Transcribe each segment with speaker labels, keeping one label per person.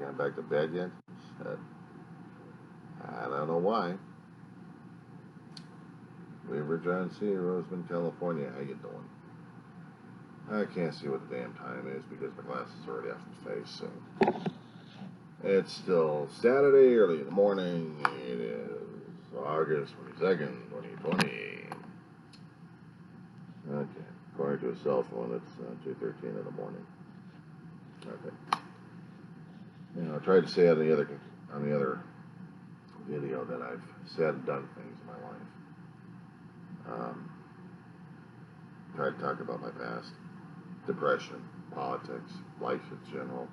Speaker 1: gone back to bed yet? I don't know why. Weaver John C., Roseman, California. How you doing? I can't see what the damn time is because my glasses are already off my face. So it's still Saturday, early in the morning. It is August 22nd, 2020. Okay. According to a cell phone, it's 2:13 in the morning. Okay. I tried to say on the other video that I've said and done things in my life. Tried to talk about my past, depression, politics, life in general.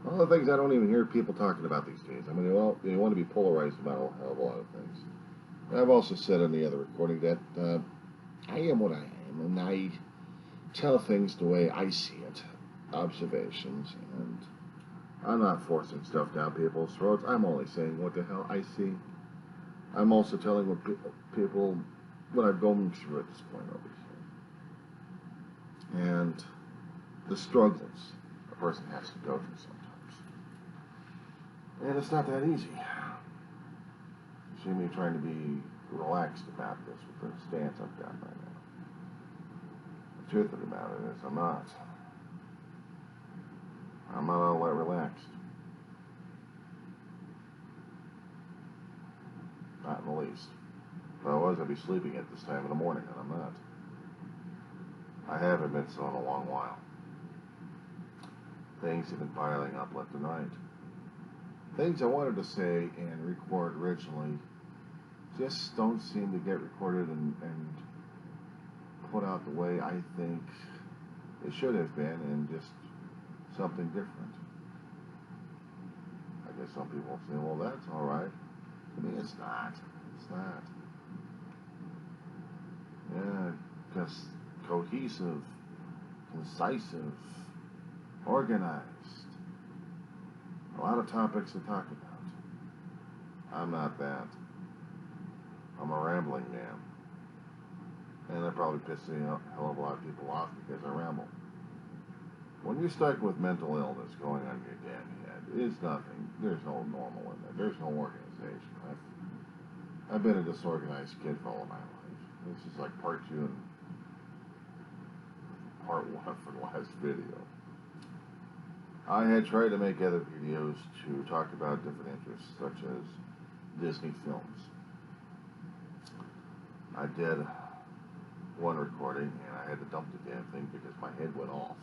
Speaker 1: All the things I don't even hear people talking about these days. I mean, they want to be polarized about a hell of a lot of things. And I've also said in the other recording that I am what I am, and I tell things the way I see it, observations, and I'm not forcing stuff down people's throats. I'm only saying what the hell I see. I'm also telling people what I've gone through at this point over here. And the struggles a person has to go through sometimes. And it's not that easy. You see me trying to be relaxed about this with the stance I've got right now. The truth of the matter is I'm not. I'm not all that relaxed. Not in the least. If I was, I'd be sleeping at this time in the morning, and I'm not. I haven't been so in a long while. Things have been piling up left and right. Things I wanted to say and record originally just don't seem to get recorded and put out the way I think it should have been, and just something different. I guess some people say, well, that's all right. To me, it's not. It's not. Yeah, just cohesive, concisive, organized. A lot of topics to talk about. I'm not that. I'm a rambling man. And that probably pisses a hell of a lot of people off because I ramble. When you're stuck with mental illness going on in your damn head, it's nothing. There's no normal in there. There's no organization. I've been a disorganized kid for all of my life. This is like part 2 and part 1 for the last video. I had tried to make other videos to talk about different interests, such as Disney films. I did one recording, and I had to dump the damn thing because my head went off.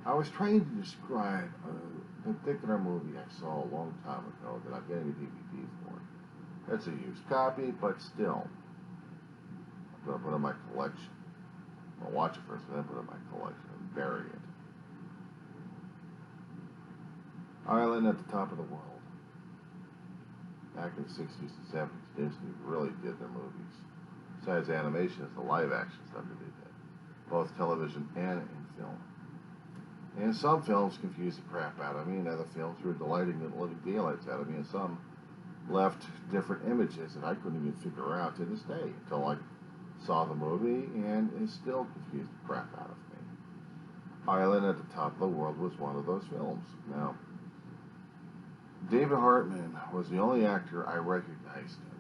Speaker 1: I was trying to describe a particular movie I saw a long time ago that I'm getting a DVD for. It's a used copy, but still, I'm going to put it in my collection. I'll watch it first, and then put it in my collection and bury it. Island at the Top of the World. Back in the 60s and 70s, Disney really did their movies. Besides animation, it's the live action stuff that they did, both television and in film. And some films confused the crap out of me, and other films were delighting the living daylights out of me, and some left different images that I couldn't even figure out to this day until I saw the movie, and it still confused the crap out of me. Island at the Top of the World was one of those films. Now, David Hartman was the only actor I recognized in.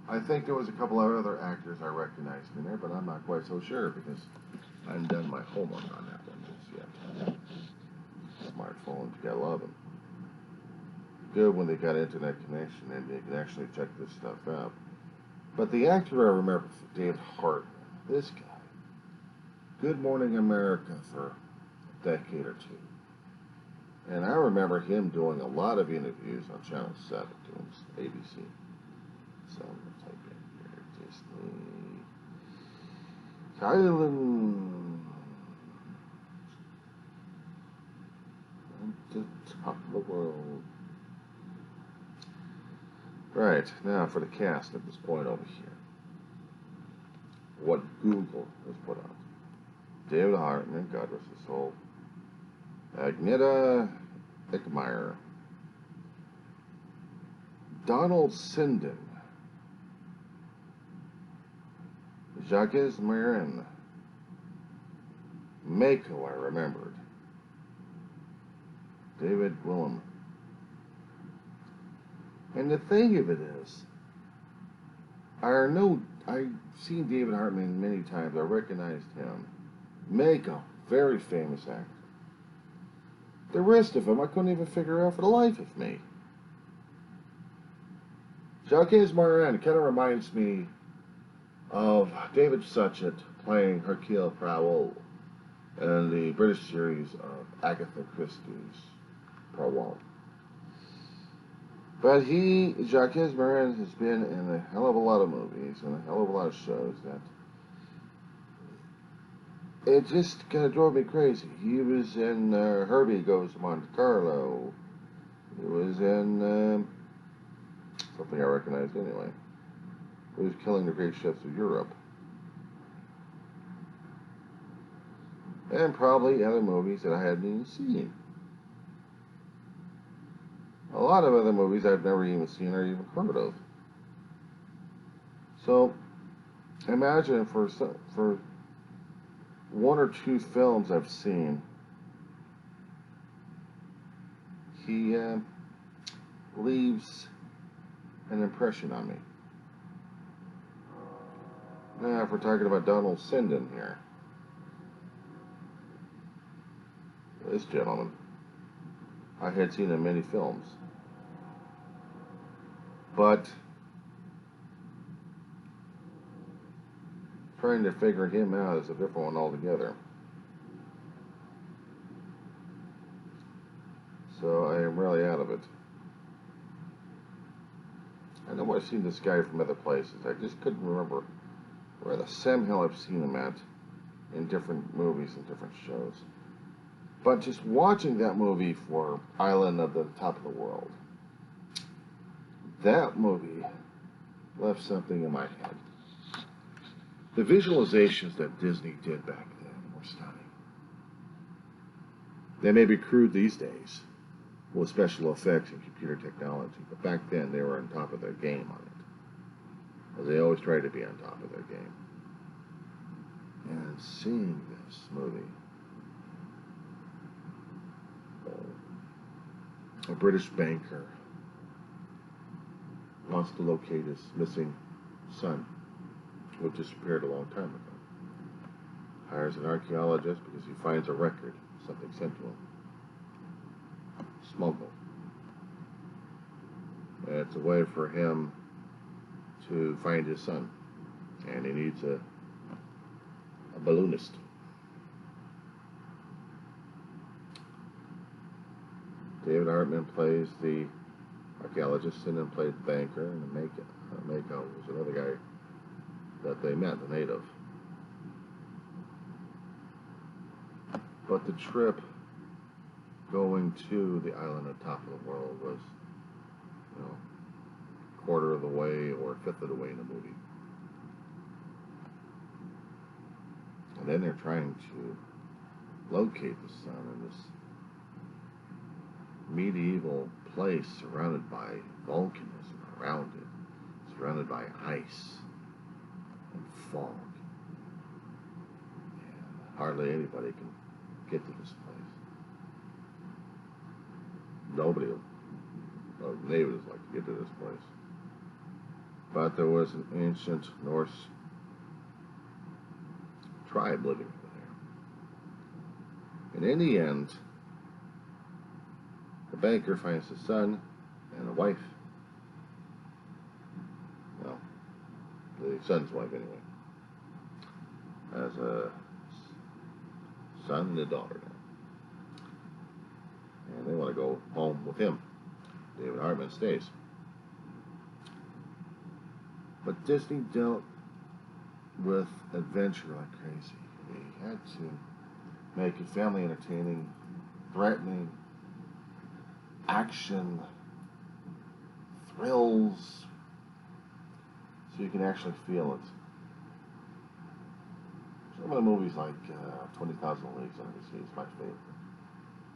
Speaker 1: I think there was a couple of other actors I recognized in there, but I'm not quite so sure because I haven't done my homework on that one just yet. Smartphones, you gotta love them. Good when they got internet connection and they can actually check this stuff out. But the actor I remember, David Hartman, this guy, Good Morning America for a decade or two. And I remember him doing a lot of interviews on Channel 7, doing ABC. So I'm going to type in here, Disney, Island, at the top of the world. Right, now for the cast at this point over here. What Google has put out. David Hartman, God rest his soul. Agneta Eckmeyer. Donald Sinden. Jacques Marin. Mako, I remembered. David Willem. And the thing of it is, I've seen David Hartman many times. I recognized him. Mako, very famous actor. The rest of them, I couldn't even figure out for the life of me. Jacques Morin kind of reminds me of David Suchet playing Hercule Poirot in the British series of Agatha Christie's Poirot. But Jacques Morin has been in a hell of a lot of movies and a hell of a lot of shows that it just kind of drove me crazy. He was in Herbie Goes to Monte Carlo. He was in something I recognized anyway. He was Killing the Great Chefs of Europe. And probably other movies that I hadn't even seen. A lot of other movies I've never even seen or even heard of. So, imagine for one or two films I've seen, he leaves an impression on me. Now, if we're talking about Donald Sinden here, this gentleman, I had seen in many films. But trying to figure him out is a different one altogether. So I am really out of it. I know I've seen this guy from other places. I just couldn't remember where the somehow I've seen him at in different movies and different shows. But just watching that movie for Island of the Top of the World, that movie left something in my head. The visualizations that Disney did back then were stunning. They may be crude these days with special effects and computer technology, but back then they were on top of their game on it. As they always try to be on top of their game. And seeing this movie, a British banker wants to locate his missing son, who disappeared a long time ago. Hires an archaeologist because he finds a record, something sent to him. Smuggled. And it's a way for him to find his son. And he needs a balloonist. David Hartman plays the archaeologist, and then played the banker, and Mako was another guy that they met, the native. But the trip going to the island on top of the world was, quarter of the way or a fifth of the way in the movie. And then they're trying to locate the sun in this medieval place surrounded by volcanism around it, surrounded by ice and fog. And hardly anybody can get to this place. Nobody, natives like to get to this place. But there was an ancient Norse tribe living over there. And in the end, the banker finds a son and a wife. Well, the son's wife anyway. Has a son and a daughter now. And they want to go home with him. David Hartman stays. But Disney dealt with adventure like crazy. They had to make it family entertaining, threatening, action, thrills, so you can actually feel it. Some of the movies like 20,000 Leagues Under the Sea is my favorite.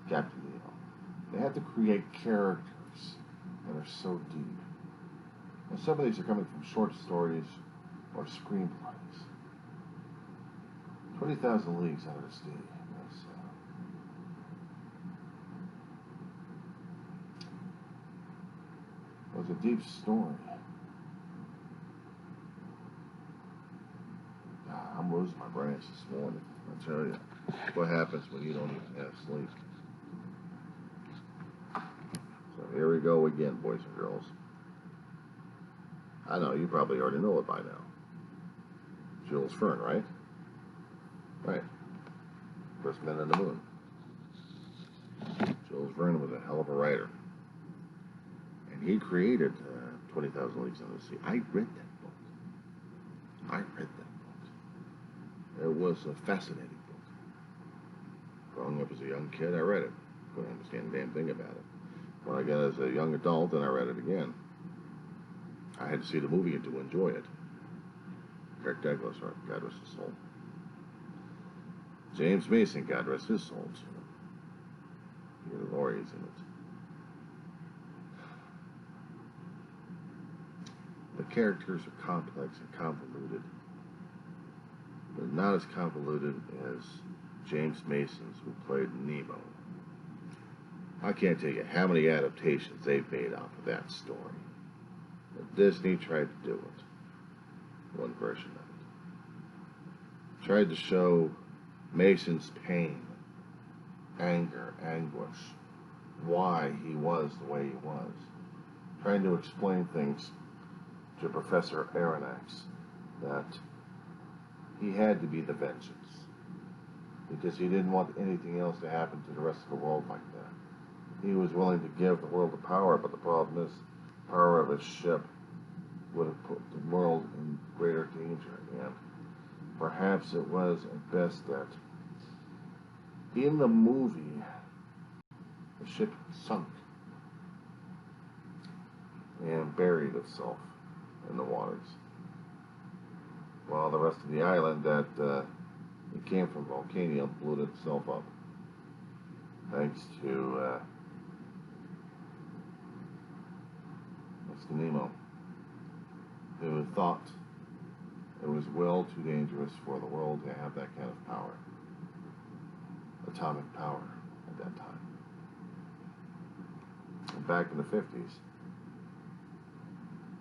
Speaker 1: Captain Nemo. They had to create characters that are so deep. And some of these are coming from short stories or screenplays. 20,000 Leagues Under the Sea was a deep story. I'm losing my brains this morning, I tell you. What happens when you don't even have sleep? So here we go again, boys and girls. I know, you probably already know it by now. Jules Verne, right? Right. First Man on the Moon. Jules Verne was a hell of a writer. And he created 20,000 Leagues Under the Sea. I read that book. It was a fascinating book. Growing up as a young kid, I read it. Couldn't understand a damn thing about it. When I got as a young adult, then I read it again. I had to see the movie to enjoy it. Kirk Douglas, or God rest his soul. James Mason, God rest his soul, too. Peter Lorre's in it. The characters are complex and convoluted, but not as convoluted as James Mason's, who played Nemo. I can't tell you how many adaptations they've made off of that story. But Disney tried to do it. One version of it. Tried to show Mason's pain, anger, anguish, why he was the way he was. Trying to explain things to Professor Aronnax that he had to be the vengeance because he didn't want anything else to happen to the rest of the world like that. He was willing to give the world the power, but the problem is the power of his ship would have put the world in greater danger, and perhaps it was at best that in the movie the ship sunk and buried itself in the waters, while the rest of the island that it came from volcano blew itself up, thanks to Nemo, who thought it was well too dangerous for the world to have that kind of power, atomic power at that time. And back in the 50s,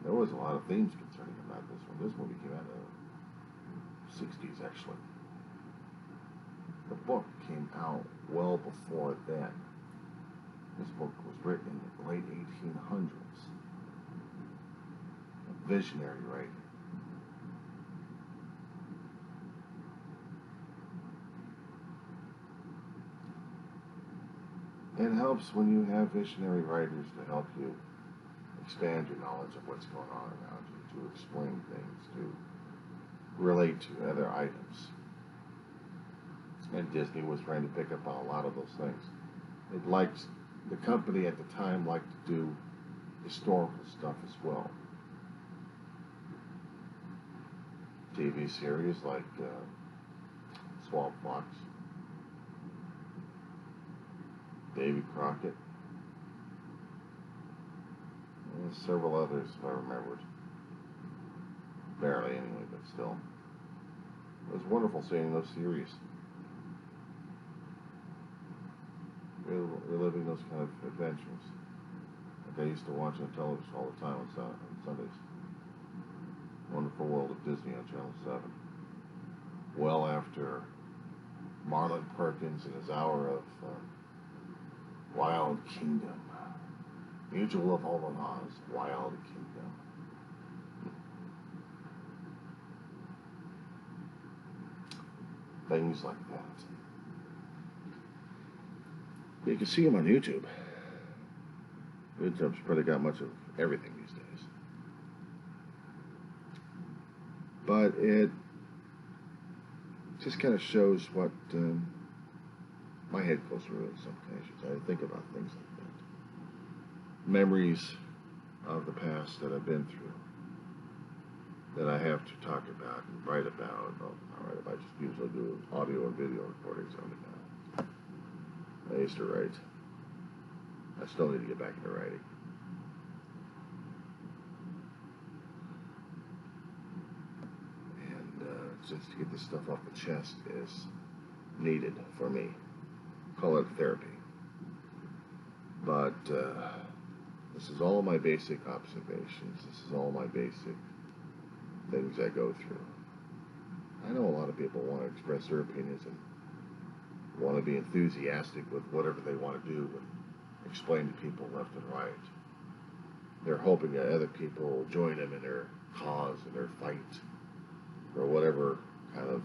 Speaker 1: there was a lot of themes concerning about this one. This movie came out in the 60s, actually. The book came out well before then. This book was written in the late 1800s. A visionary writer. It helps when you have visionary writers to help you expand your knowledge of what's going on around you, to explain things, to relate to other items. And Disney was trying to pick up on a lot of those things. It liked, the company at the time liked to do historical stuff as well. TV series like Swamp Fox, Davy Crockett, and several others if I remembered. Barely anyway, but still. It was wonderful seeing those series. Reliving those kind of adventures that I used to watch on television all the time on Sundays. Wonderful World of Disney on Channel 7. Well after Marlon Perkins and his hour of Wild Kingdom. Mutual of all of Oz, Wild Kingdom. Things like that. You can see them on YouTube. YouTube's probably got much of everything these days. But it just kind of shows what my head goes through on some occasions. I think about things like that. Memories of the past that I've been through that I have to talk about and write about. Well, not write about, I just usually do audio and video recordings of it now. I used to write. I still need to get back into writing. And just to get this stuff off the chest is needed for me. Call it therapy. But This is all my basic observations. This is all my basic things I go through. I know a lot of people want to express their opinions and want to be enthusiastic with whatever they want to do and explain to people left and right. They're hoping that other people will join them in their cause, in their fight, or whatever kind of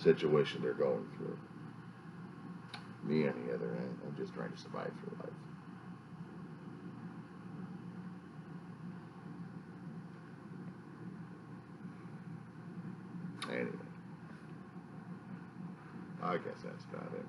Speaker 1: situation they're going through. Me, on the other hand, I'm just trying to survive through life. Anyway, I guess that's about it.